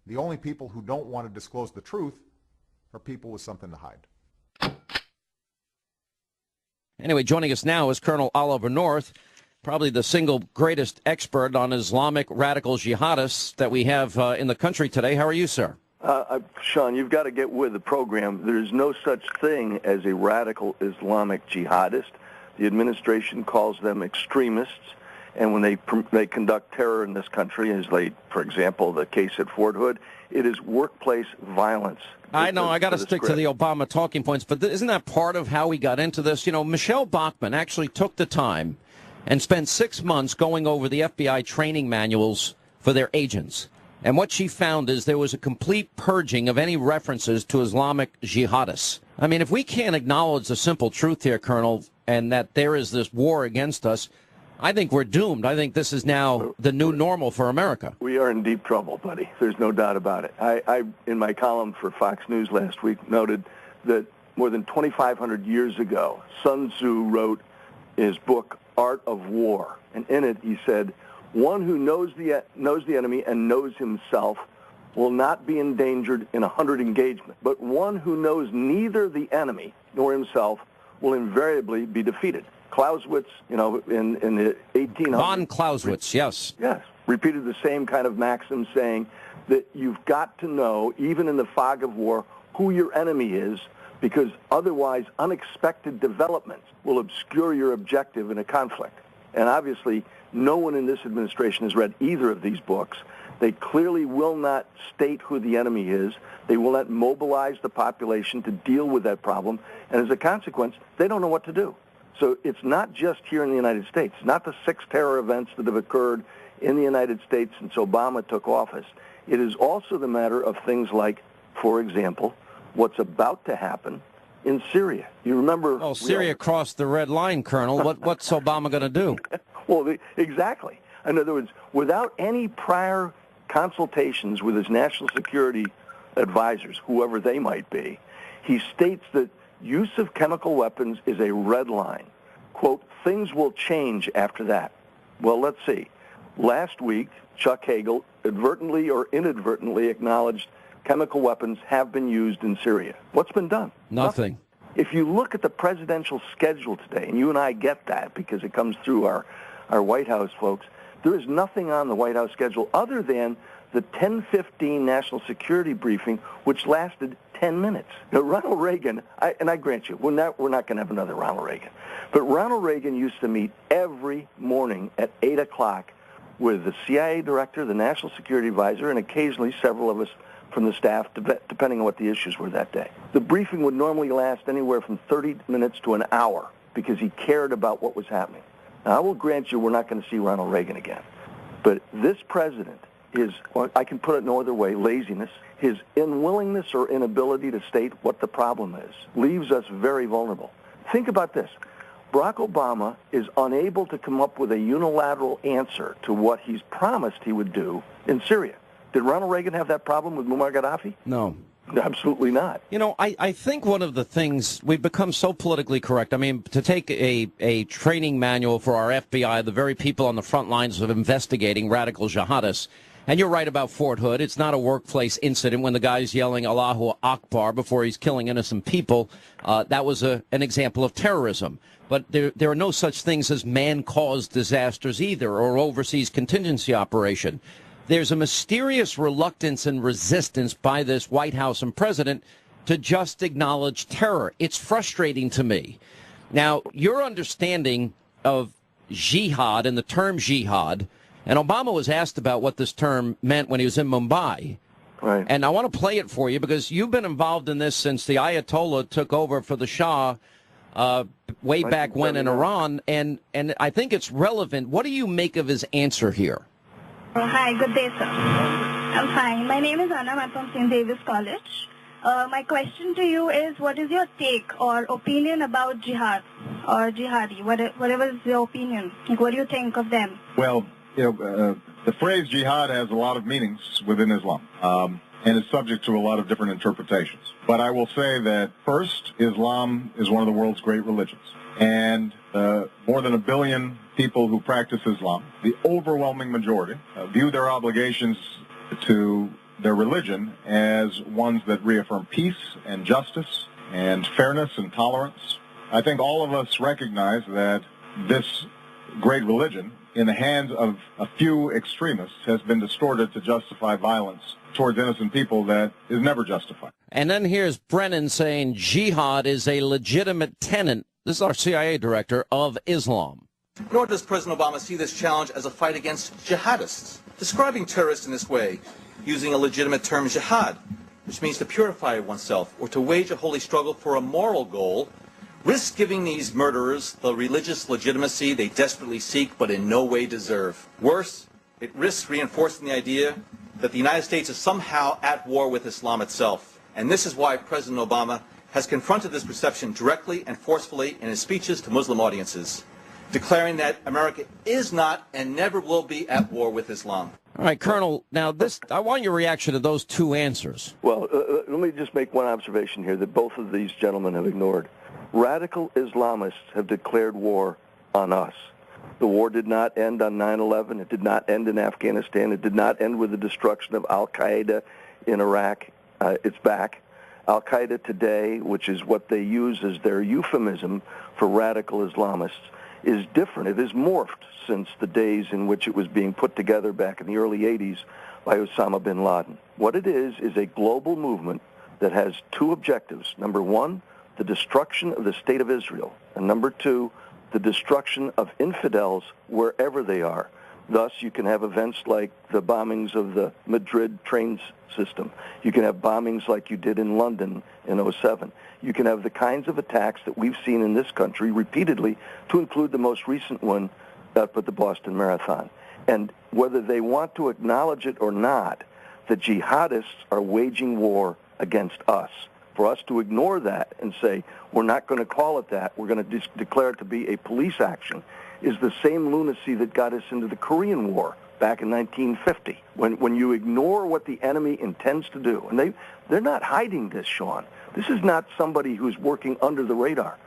The only people who don't want to disclose the truth are people with something to hide. Anyway, joining us now is Colonel Oliver North, probably the single greatest expert on Islamic radical jihadists that we have in the country today. How are you, sir? Sean, you've got to get with the program. There's no such thing as a radical Islamic jihadist. The administration calls them extremists, and when they conduct terror in this country, as they, for example, the case at Fort Hood, it is workplace violence. I know, I got to stick to the Obama talking points, but isn't that part of how we got into this? You know, Michelle Bachmann actually took the time and spent 6 months going over the FBI training manuals for their agents. And what she found is there was a complete purging of any references to Islamic jihadists. I mean, if we can't acknowledge the simple truth here, Colonel, and that there is this war against us, I think we're doomed. I think this is now the new normal for America. We are in deep trouble, buddy. There's no doubt about it. I in my column for Fox News last week, noted that more than 2,500 years ago, Sun Tzu wrote his book, Art of War. And in it, he said, one who knows the enemy and knows himself will not be endangered in 100 engagements. But one who knows neither the enemy nor himself will invariably be defeated. Clausewitz, in the 1800s. Von Clausewitz, yes. Yes, repeated the same kind of maxim, saying that you've got to know, even in the fog of war, who your enemy is, because otherwise unexpected developments will obscure your objective in a conflict. And obviously, no one in this administration has read either of these books. They clearly will not state who the enemy is. They will not mobilize the population to deal with that problem. And as a consequence, they don't know what to do. So it's not just here in the United States, not the 6 terror events that have occurred in the United States since Obama took office. It is also the matter of things like, for example, what's about to happen in Syria. You remember... Oh, Syria crossed the red line, Colonel. What's Obama going to do? Well, exactly. In other words, without any prior consultations with his national security advisors, whoever they might be, he states that use of chemical weapons is a red line. Quote, things will change after that. Well, let's see. Last week, Chuck Hagel advertently or inadvertently acknowledged chemical weapons have been used in Syria. What's been done? Nothing. If you look at the presidential schedule today, and you and I get that because it comes through our White House folks, there is nothing on the White House schedule other than the 10:15 national security briefing, which lasted 10 minutes. Now, Ronald Reagan, and I grant you, we're not going to have another Ronald Reagan, but Ronald Reagan used to meet every morning at 8 o'clock with the CIA director, the national security advisor, and occasionally several of us from the staff, depending on what the issues were that day. The briefing would normally last anywhere from 30 minutes to an hour because he cared about what was happening. Now, I will grant you we're not going to see Ronald Reagan again. But this president is, I can put it no other way, laziness. His unwillingness or inability to state what the problem is leaves us very vulnerable. Think about this. Barack Obama is unable to come up with a unilateral answer to what he's promised he would do in Syria. Did Ronald Reagan have that problem with Muammar Gaddafi? No. Absolutely not. You know, I think one of the things, we've become so politically correct. I mean, to take a training manual for our FBI, the very people on the front lines of investigating radical jihadists, and you're right about Fort Hood. It's not a workplace incident when the guy's yelling Allahu Akbar before he's killing innocent people. That was an example of terrorism. But there are no such things as man-caused disasters either, or overseas contingency operation. There's a mysterious reluctance and resistance by this White House and president to just acknowledge terror. It's frustrating to me. Now, your understanding of jihad and the term jihad, and Obama was asked about what this term meant when he was in Mumbai. Right. And I want to play it for you because you've been involved in this since the Ayatollah took over for the Shah way back when in Iran. And I think it's relevant. What do you make of his answer here? Hi, good day, sir. I'm fine. My name is Anna. I'm from St. Davis College. My question to you is, what is your take or opinion about jihad or jihadi? Whatever is your opinion? Like, what do you think of them? Well, the phrase jihad has a lot of meanings within Islam, and is subject to a lot of different interpretations. But I will say that, first, Islam is one of the world's great religions. And more than 1 billion people who practice Islam, the overwhelming majority, view their obligations to their religion as ones that reaffirm peace and justice and fairness and tolerance. I think all of us recognize that this great religion, in the hands of a few extremists, has been distorted to justify violence towards innocent people that is never justified. And then here's Brennan saying jihad is a legitimate tenet. This is our CIA director of Islam. Nor does President Obama see this challenge as a fight against jihadists. Describing terrorists in this way, using a legitimate term, jihad, which means to purify oneself or to wage a holy struggle for a moral goal, risks giving these murderers the religious legitimacy they desperately seek but in no way deserve. Worse, it risks reinforcing the idea that the United States is somehow at war with Islam itself. And this is why President Obama has confronted this perception directly and forcefully in his speeches to Muslim audiences, declaring that America is not and never will be at war with Islam. All right, Colonel, now I want your reaction to those two answers. Well, let me just make one observation here that both of these gentlemen have ignored. Radical Islamists have declared war on us. The war did not end on 9/11. It did not end in Afghanistan. It did not end with the destruction of Al-Qaeda in Iraq. It's back. Al-Qaeda today, which is what they use as their euphemism for radical Islamists, is different. It has morphed since the days in which it was being put together back in the early 80s by Osama bin Laden. What it is a global movement that has two objectives. Number one, the destruction of the State of Israel. And number two, the destruction of infidels wherever they are. Thus, you can have events like the bombings of the Madrid train system. You can have bombings like you did in London in '07. You can have the kinds of attacks that we've seen in this country repeatedly, to include the most recent one up at the Boston Marathon. And whether they want to acknowledge it or not, the jihadists are waging war against us. For us to ignore that and say, we're not going to call it that, we're going to declare it to be a police action, is the same lunacy that got us into the Korean War back in 1950. When you ignore what the enemy intends to do, and they're not hiding this, Sean. This is not somebody who's working under the radar.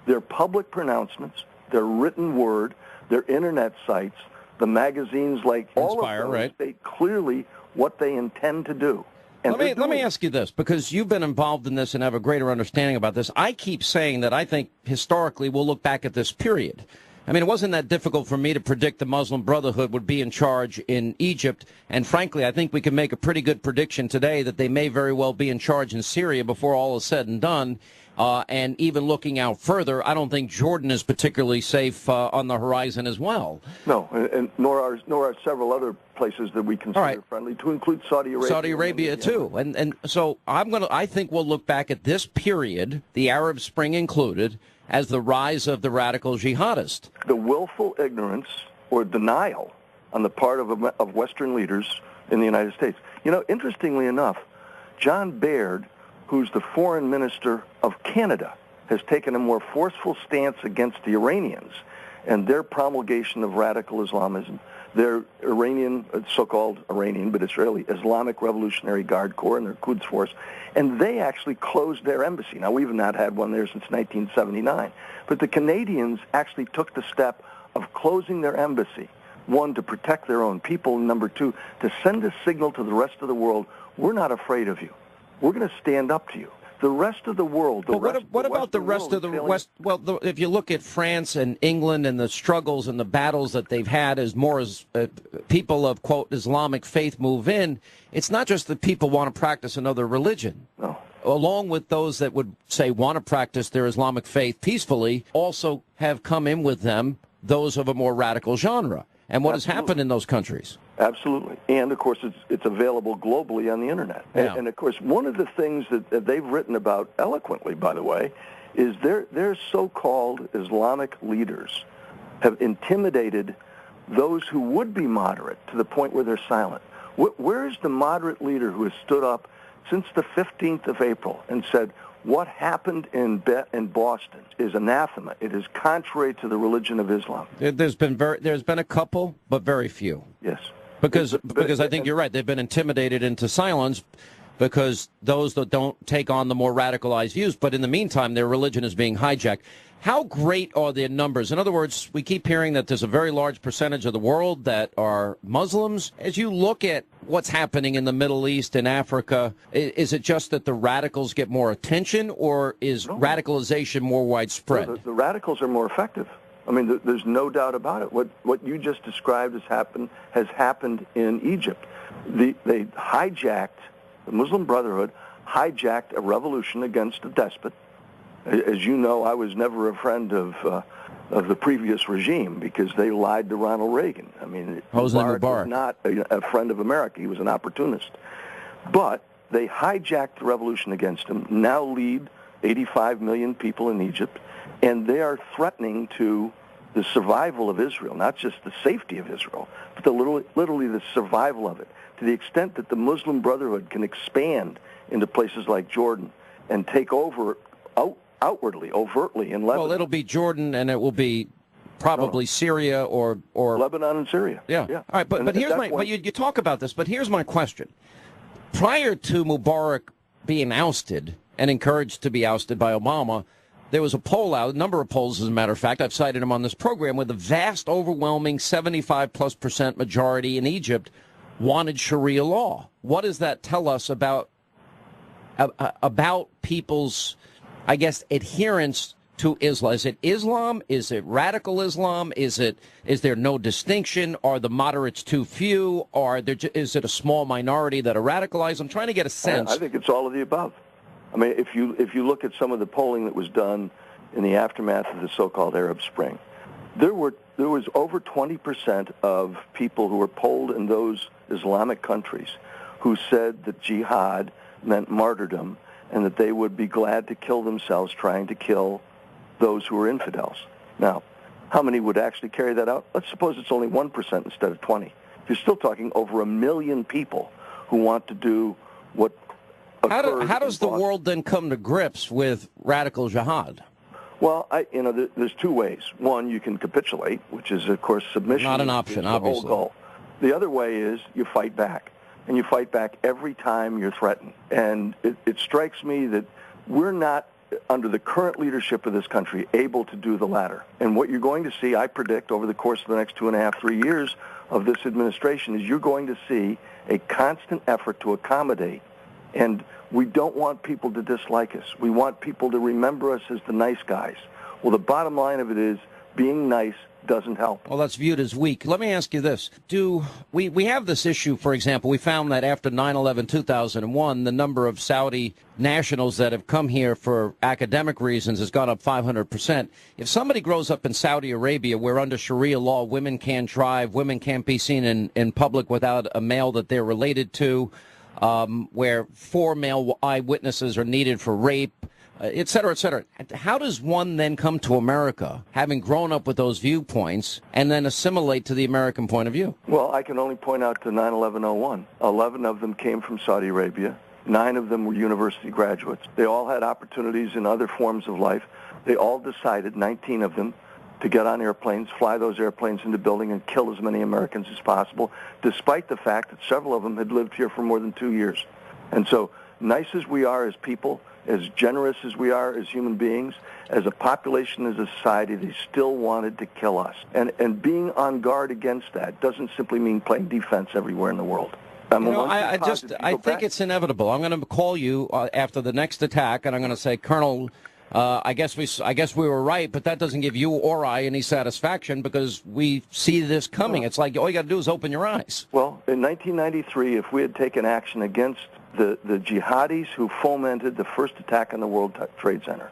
Their public pronouncements, their written word, their internet sites, the magazines like all Inspire, of them right, state clearly what they intend to do. And let me ask you this, because you've been involved in this and have a greater understanding about this. I keep saying that I think historically we'll look back at this period. I mean, it wasn't that difficult for me to predict the Muslim Brotherhood would be in charge in Egypt. And frankly, I think we can make a pretty good prediction today that they may very well be in charge in Syria before all is said and done. And even looking out further, I don't think Jordan is particularly safe on the horizon as well. No, and nor are several other places that we consider friendly, to include Saudi Arabia. Saudi Arabia too, and so I think we'll look back at this period, the Arab Spring included, as the rise of the radical jihadist. The willful ignorance or denial on the part of Western leaders in the United States. You know, interestingly enough, John Baird, who's the foreign minister of Canada, has taken a more forceful stance against the Iranians and their promulgation of radical Islamism, their Iranian, so-called Iranian, but Israeli Islamic Revolutionary Guard Corps and their Quds Force, and they actually closed their embassy. Now, we've not had one there since 1979, but the Canadians actually took the step of closing their embassy, one, to protect their own people, and number two, to send a signal to the rest of the world, we're not afraid of you. We're going to stand up to you. The rest of the world. What about the rest of the West? Well, if you look at France and England and the struggles and the battles that they've had as people of, quote, Islamic faith move in, it's not just that people want to practice another religion. No. Along with those that would say want to practice their Islamic faith peacefully, also have come in with them those of a more radical genre. And what has happened in those countries? Absolutely. And, of course, it's available globally on the Internet. Yeah. And, of course, one of the things that they've written about eloquently, by the way, is their so-called Islamic leaders have intimidated those who would be moderate to the point where they're silent. Where is the moderate leader who has stood up since the 15th of April and said, what happened in Boston is anathema. It is contrary to the religion of Islam. There's been a couple, but very few. Yes. Because I think you're right. They've been intimidated into silence because those that don't take on the more radicalized views. But in the meantime, their religion is being hijacked. How great are their numbers? In other words, we keep hearing that there's a very large percentage of the world that are Muslims. As you look at what's happening in the Middle East and Africa? Is it just that the radicals get more attention, or is radicalization more widespread? No, the radicals are more effective. I mean, there's no doubt about it. What you just described has happened in Egypt. They hijacked, the Muslim Brotherhood hijacked a revolution against a despot. As you know, I was never a friend of the previous regime because they lied to Ronald Reagan. I mean, Mubarak was not a friend of America. He was an opportunist. But they hijacked the revolution against him, now lead 85 million people in Egypt, and they are threatening to the survival of Israel, not just the safety of Israel, but literally the survival of it, to the extent that the Muslim Brotherhood can expand into places like Jordan and take over outwardly, overtly in Lebanon. Well, it'll be Jordan, and it will be probably Syria or Lebanon and Syria. Yeah. All right, but here's but you talk about this, but here's my question. Prior to Mubarak being ousted and encouraged to be ousted by Obama, there was a poll out, a number of polls, as a matter of fact, I've cited them on this program, where the vast, overwhelming 75+% majority in Egypt wanted Sharia law. What does that tell us about people's, I guess, adherence to Islam? Is it Islam? Is it radical Islam? Is there no distinction? Are the moderates too few? Is it a small minority that are radicalized? I'm trying to get a sense. I think it's all of the above. I mean, if you look at some of the polling that was done in the aftermath of the so-called Arab Spring, there was over 20% of people who were polled in those Islamic countries who said that jihad meant martyrdom and that they would be glad to kill themselves trying to kill those who were infidels. Now, how many would actually carry that out? Let's suppose it's only 1% instead of 20. You're still talking over 1 million people who want to do what occurred. How does the world then come to grips with radical jihad? Well, there's two ways. One, you can capitulate, which is, of course, submission. Not an option, obviously. The whole goal. The other way is you fight back. And you fight back every time you're threatened. And it strikes me that we're not, under the current leadership of this country, able to do the latter. And what you're going to see, I predict, over the course of the next 2.5, 3 years of this administration, is you're going to see a constant effort to accommodate. And we don't want people to dislike us. We want people to remember us as the nice guys. Well, the bottom line of it is being nice doesn't help. Well, that's viewed as weak. Let me ask you this. We have this issue, for example, we found that after 9/11/2001, the number of Saudi nationals that have come here for academic reasons has gone up 500%. If somebody grows up in Saudi Arabia where under Sharia law women can't drive, women can't be seen in public without a male that they're related to, where 4 male eyewitnesses are needed for rape, et cetera, et cetera. How does one then come to America, having grown up with those viewpoints, and then assimilate to the American point of view? Well, I can only point out to 9/11/01. 11 of them came from Saudi Arabia. 9 of them were university graduates. They all had opportunities in other forms of life. They all decided, 19 of them, to get on airplanes, fly those airplanes into building, and kill as many Americans as possible, despite the fact that several of them had lived here for more than 2 years. And so, nice as we are as people, as generous as we are as human beings, as a population, as a society, they still wanted to kill us. And being on guard against that doesn't simply mean playing defense everywhere in the world. I think it's inevitable. I'm going to call you after the next attack, and I'm going to say, Colonel, I guess we were right, but that doesn't give you or I any satisfaction because we see this coming. It's like all you got to do is open your eyes. Well, in 1993, if we had taken action against the jihadis who fomented the first attack on the World Trade Center,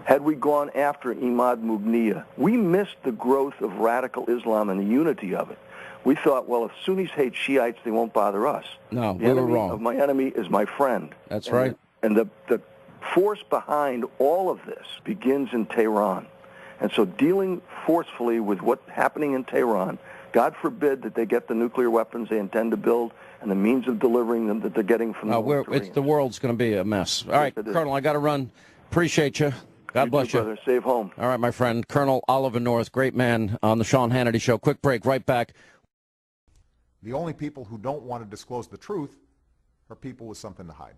had we gone after Imad Mughniya, we missed the growth of radical Islam and the unity of it. We thought, well, if Sunnis hate Shiites, they won't bother us. No, we were wrong. Of my enemy is my friend. That's right. And the force behind all of this begins in Tehran. And so dealing forcefully with what's happening in Tehran, God forbid that they get the nuclear weapons they intend to build and the means of delivering them that they're getting from the North Koreans. The world's going to be a mess. All right, Colonel, I got to run. Appreciate you. God bless you. Brother. Save home. All right, my friend, Colonel Oliver North, great man on the Sean Hannity Show. Quick break, right back. The only people who don't want to disclose the truth are people with something to hide.